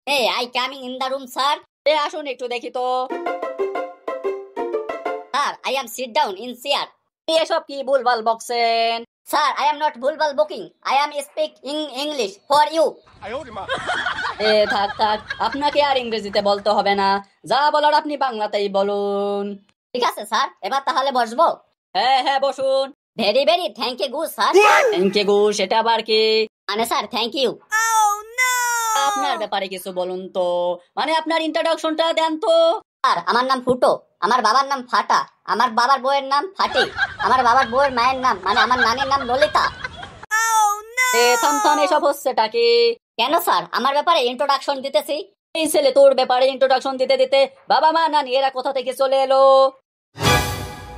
Hey, I coming in the room, sir. আসুন একটু দেখি তো। Sir, I am sit down in chair. এসব কি ভুলভাল বকছেন? Sir, I am not bulbul booking. I am speak in English for you. থাক থাক, আপনাকে আর ইংরেজিতে বলতে হবে না, যা বলার আপনি বাংলাতেই বলুন। ঠিক আছে স্যার, এবার তাহলে বসবো। হ্যাঁ হ্যাঁ বসুন। Very very thank you good sir. Thank you গু, সেটা আবার কি? মানে স্যার থ্যাংক ইউ। আপনার ব্যাপারে কিছু বলুন তো, মানে আপনার ইন্ট্রোডাকশনটা দেন তো। স্যার, আমার নাম ফুটো, আমার বাবার নাম ফাটা, আমার বাবার বউয়ের নাম ফাটি, আমার বাবার বউয়ের মায়ের নাম মানে আমার নানির নাম ললিতা। থাম থাম, এসব হচ্ছেটা কি? কেন স্যার, আমার ব্যাপারে ইন্ট্রোডাকশন দিতেছি। এই ছেলে তোর ব্যাপারে ইন্ট্রোডাকশন দিতে দিতে বাবা মা নানি এরা কোথা থেকে চলে এলো?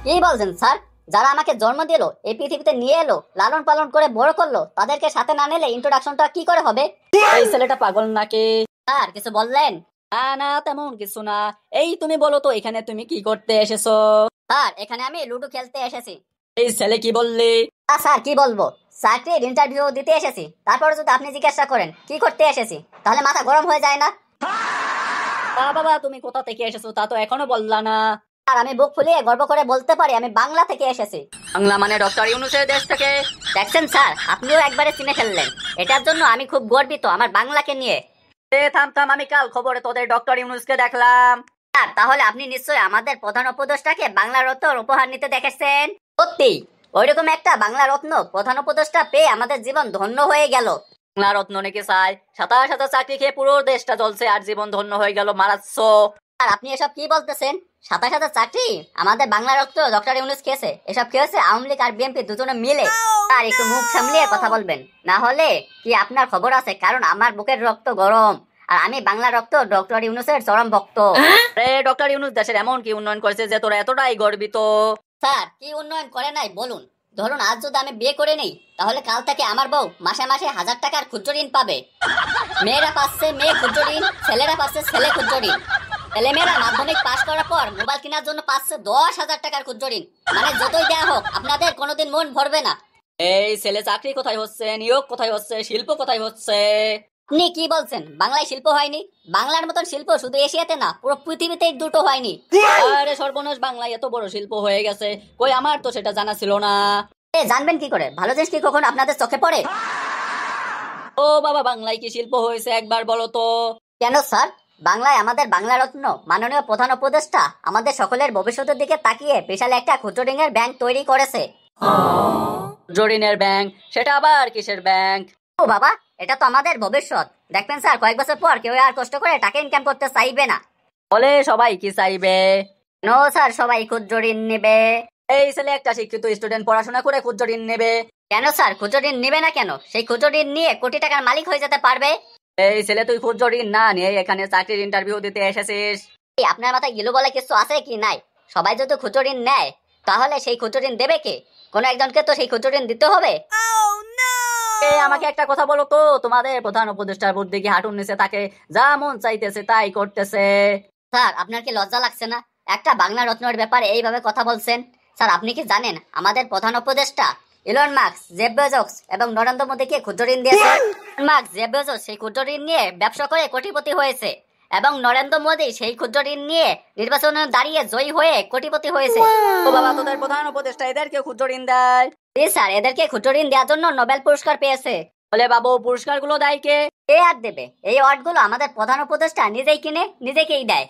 কি বলছেন স্যার? যারা আমাকে জন্ম দিল, এই পৃথিবীতে নিয়ে এলো, লালন পালন করে বড় করলো, তাদেরকে সাথে না নিলে ইন্ট্রোডাকশনটা কি করে হবে? এই ছেলেটা পাগল নাকি? স্যার কিছু বললেন? না না, তেমন কিছু না। এই তুমি বলো তো, এখানে তুমি কি করতে এসেছো? স্যার, এখানে আমি লুডো খেলতে এসেছি। এই ছেলে কি বললি? স্যার কি বলবো, চাকরির ইন্টারভিউ দিতে এসেছি। তারপরে যদি আপনি জিজ্ঞাসা করেন কি করতে এসেছি, তাহলে মাথা গরম হয়ে যায় না? বাবা তুমি কোথা থেকে এসেছো তা তো এখনো বললা না। আর আমি বুক ফুলিয়ে গর্ব করে বলতে পারি আমি বাংলা থেকে এসেছি। বাংলা মানে ডক্টর ইউনূসের দেশ থেকে? দেখছেন স্যার, আপনিও একবারে চিনে ফেললেন। এটার জন্য আমি খুব গর্বিত আমার বাংলাকে নিয়ে। থাম থাম, আমি কাল খবরে তোদের ডক্টর ইউনূসকে দেখলাম। স্যার, তাহলে আপনি নিশ্চয়ই আমাদের প্রধান উপদেষ্টাকে বাংলা রত্ন উপহার নিতে দেখেছেন। সত্যি ওইরকম একটা বাংলা রত্ন প্রধান উপদেষ্টা পেয়ে আমাদের জীবন ধন্য হয়ে গেল। বাংলা রত্ন নাকি চাই? সাতাশ হাজার চাকরি খেয়ে পুরো দেশটা জ্বলছে আর জীবন ধন্য হয়ে গেল, মারাচ্ছ। আর আপনি এসব কি বলতেছেন? ২৭,০০০ চাকরি আমাদের বাংলা রক্ত ডক্টর ইউনূস খেয়েছে। এসব খেয়েছে আওয়ামী লীগ আর বিএনপি দুজনে মিলে। আর একটু মুখ সামলিয়ে কথা বলবেন, না হলে কি আপনার খবর আছে? কারণ আমার বুকের রক্ত গরম আর আমি বাংলা রক্ত ডক্টর ইউনূসের চরম ভক্ত। ডক্টর ইউনূস দেশের এমন কি উন্নয়ন করেছে যে তোরা এতটাই গর্বিত? স্যার, কি উন্নয়ন করে নাই বলুন? ধরুন আজ যদি আমি বিয়ে করে নেই, তাহলে কাল থেকে আমার বউ মাসে মাসে ১,০০০ টাকার ক্ষুদ্র ঋণ পাবে। মেয়েরা পাচ্ছে মেয়ে ক্ষুদ্র ঋণ, ছেলেরা পাচ্ছে ছেলে ক্ষুদ্র ঋণ। ছেলেমেয়েরা মাধ্যমিক পাশ করার পর মোবাইল কেনার জন্য পাচ্ছে ১০,০০০ টাকার ক্ষুদ্র ঋণ। মানে যতই দেয়া হোক আপনাদের কোনোদিন মন ভরবে না। এই ছেলে চাকরি কোথায় হচ্ছে, নিয়োগ কোথায় হচ্ছে, শিল্প কোথায় হচ্ছে? আপনি কি বলছেন? বাংলায় শিল্প হয়নি? বাংলার মতন শিল্প শুধু এশিয়াতে না, পুরো পৃথিবীতেই দুটো হয়নি। আরে সর্বনাশ, বাংলায় এত বড় শিল্প হয়ে গেছে, কই আমার তো সেটা জানা ছিল না। জানবেন কি করে? ভালো জিনিস কি কখনো আপনাদের চোখে পড়ে? ও বাবা, বাংলায় কি শিল্প হয়েছে একবার বলো তো? কেন স্যার, বাংলায় আমাদের বাংলা রত্ন মাননীয় প্রধান উপদেষ্টা আমাদের সকলের ভবিষ্যতের দিকে তাকিয়ে বিশাল একটা ক্ষুদ্র ঋণের ব্যাংক তৈরি করেছে। ক্ষুদ্র ঋণের ব্যাংক? সেটা আবার কিসের ব্যাংক? ও বাবা, এটা তো আমাদের ভবিষ্যৎ। দেখবেন স্যার, কয়েক বছর পর কেউ আর কষ্ট করে টাকা ইনকাম করতে চাইবে না। বলে সবাই কি চাইবে? নো স্যার, সবাই ক্ষুদ্র ঋণ নেবে। এই ছেলে একটা শিক্ষিত স্টুডেন্ট পড়াশোনা করে ক্ষুদ্র ঋণ নেবে? কেন স্যার, ক্ষুদ্র ঋণ নেবে না কেন? সেই ক্ষুদ্র ঋণ নিয়ে কোটি টাকার মালিক হয়ে যেতে পারবে। এই ছেলে, তুই ক্ষুদ্র ঋণ না নিয়ে এখানে চাকরির ইন্টারভিউ দিতে এসেছিস? আপনার মাথায় গিলু বলে কিছু আছে কি নাই? সবাই যদি ক্ষুদ্র ঋণ নেয়, তাহলে সেই ক্ষুদ্র ঋণ দেবে কে? কোনো একজনকে তো সেই ক্ষুদ্র ঋণ দিতে হবে। আমাকে একটা কথা বলো তো, তোমাদের প্রধান উপদেষ্টার বুদ্ধি কি হাঁটুর নিচে তাকে যা মন চাইতেছে তাই করতেছে? স্যার, আপনার কি লজ্জা লাগছে না? একটা বাংলা রত্নের ব্যাপারে এইভাবে কথা বলছেন। স্যার, আপনি কি জানেন আমাদের প্রধান উপদেষ্টা ইলন মাস্ক, জেফ বেজোস এবং নরেন্দ্র মোদীকে ক্ষুদ্র ঋণ দিয়েছে? মাস্ক, জেফ বেজোস সেই ক্ষুদ্র ঋণ নিয়ে ব্যবসা করে কোটিপতি হয়েছে এবং নরেন্দ্র মোদী সেই ক্ষুদ্র ঋণ নিয়ে নির্বাচনে দাঁড়িয়ে জয়ী হয়ে কোটিপতি হয়েছে। ও বাবা, তোদের প্রধান উপদেষ্টা এদেরকে ক্ষুদ্র ঋণ দেয়? জি স্যার, এদেরকে ক্ষুদ্র ঋণ দেওয়ার জন্য নোবেল পুরস্কার পেয়েছে। বলে বাবু, পুরস্কারগুলো দেয় কে? কে আর দেবে? এই অর্ডগুলো আমাদের প্রধান উপদেষ্টা নিজেই কিনে নিজেকেই দেয়।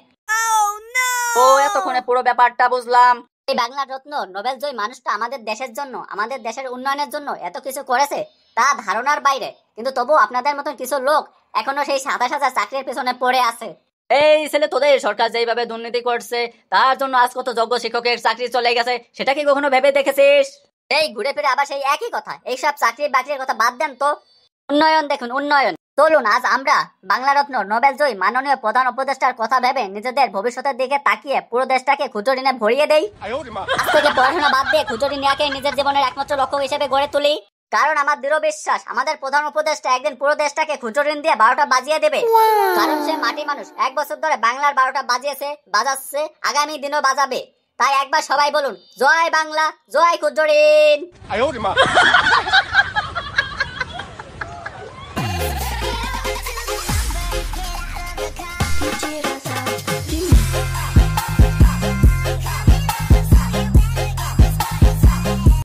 ও, এতক্ষণে পুরো ব্যাপারটা বুঝলাম। এই বাংলা রত্ন নোবেল জয়ী মানুষটা আমাদের দেশের জন্য, আমাদের দেশের উন্নয়নের জন্য এত কিছু করেছে তা ধারণার বাইরে। কিন্তু তবু আপনাদের মতন কিছু লোক এখনো সেই ২৭,০০০ চাকরির পেছনে পড়ে আছে। এই ছেলে, তোদের সরকার যেভাবে দুর্নীতি করছে তার জন্য আজ কত যোগ্য শিক্ষকের চাকরি চলে গেছে, সেটা কি কখনো ভেবে দেখেছিস? এই ঘুরে ফিরে আবার সেই একই কথা। এইসব চাকরি বাকরির কথা বাদ দেন তো, উন্নয়ন দেখুন, উন্নয়ন। চলুন আজ আমরা বাংলা রত্ন নোবেল জয়ী মাননীয় প্রধান উপদেষ্টার কথা ভেবে নিজেদের ভবিষ্যতের দিকে তাকিয়ে পুরো দেশটাকে ক্ষুদ্র ঋণে ভরিয়ে দেই। আজ থেকে পড়াশোনা বাদ দিয়ে ক্ষুদ্র ঋণ নেওয়াকে নিজের জীবনের একমাত্র লক্ষ্য হিসেবে গড়ে তুলি। কারণ আমার দৃঢ় বিশ্বাস আমাদের প্রধান উপদেষ্টা একদিন পুরো দেশটাকে ক্ষুদ্র ঋণ দিয়ে ১২টা বাজিয়ে দেবে। কারণ সে মাটি মানুষ, ১ বছর ধরে বাংলার ১২টা বাজিয়েছে, বাজাচ্ছে, আগামী দিনও বাজাবে। তাই একবার সবাই বলুন, জয় বাংলা, জয় ক্ষুদ্র ঋণ।